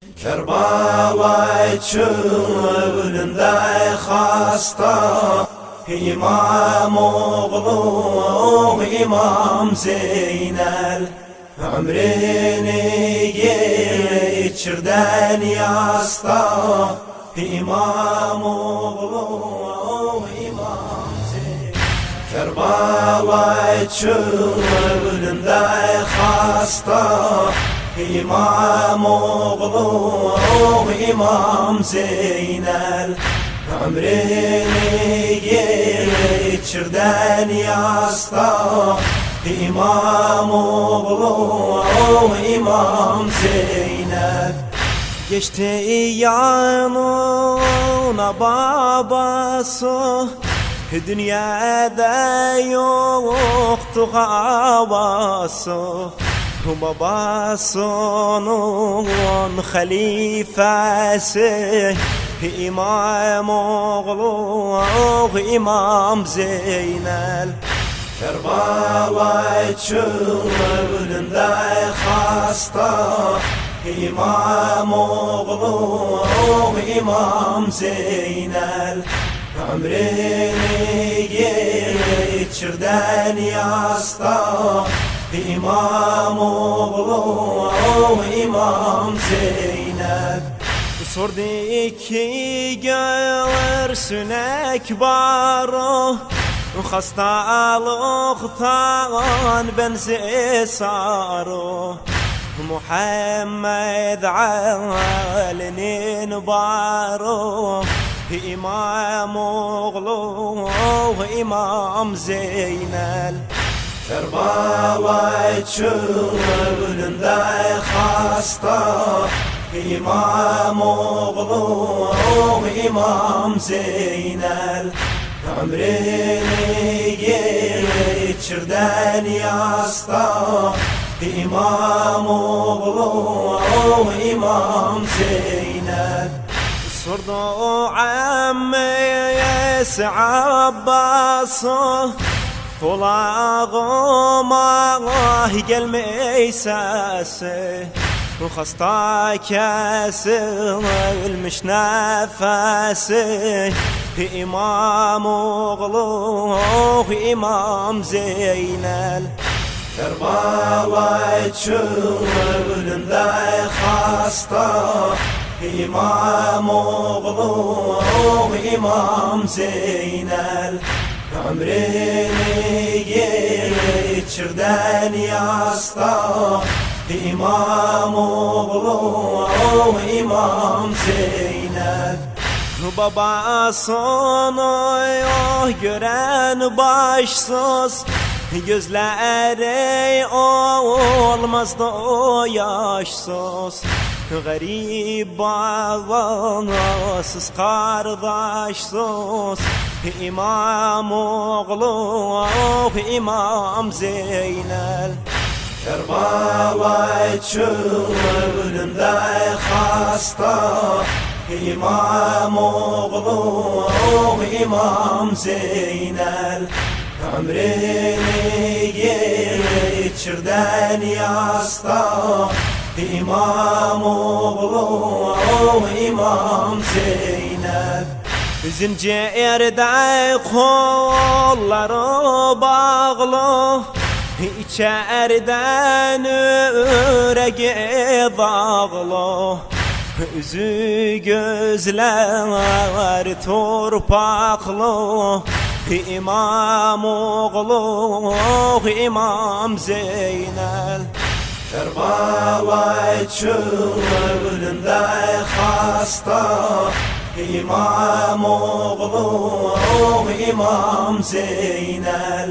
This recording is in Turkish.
Kerbala çölünde hasta İmam oğlu İmam Zeynel Ömrünü geçirden yasta İmam oğlu İmam Zeynel Kerbala çölünde hasta İmam oğlu İmam Zeynel Ömrünü geçirden yasta İmam oğlu İmam Zeynel Geçti yanına babası Dünyada yoktu havası Babasının halifesi İmam oğlu İmam Zeynel Kerbala çölünde hasta İmam oğlu İmam Zeynel Ömrünü geçirden yasta İmam oğlu İmam Zeynel Sordu ki görsün ekbarı Hastalıktan benzi sarı Muhammed Ali'nin barı İmam oğlu İmam Zeynel Kerbala çölünde hasta İmam oğlu İmam Zeynel Ömrünü geçirden yasta İmam oğlu İmam Zeynel Sordu ammesi Abbas'ı Kulağıma gelmeyi sesi Hasta kesilmiş nefesi İmam oğlu İmam Zeynel Kerbala çölünde hasta İmam oğlu İmam Zeynel Ömrünü geçirden yasta İmam oğlu İmam Zeynel Babasını gören başsız Gözleri olmazdı o yaşsız Garip babasız kardeşsiz İmam oğlu İmam Zeynel Kerbala çölünde hasta İmam oğlu İmam Zeynel Ömrünü geçirden yasta İmam oğlu İmam Zeynel Zincirde kolları bağlı İçeriden yüreği bağlı Yüzü gözler torpaklı İmam oğlu İmam Zeynel Kerbala çölünde hasta İmam oğlu İmam Zeynel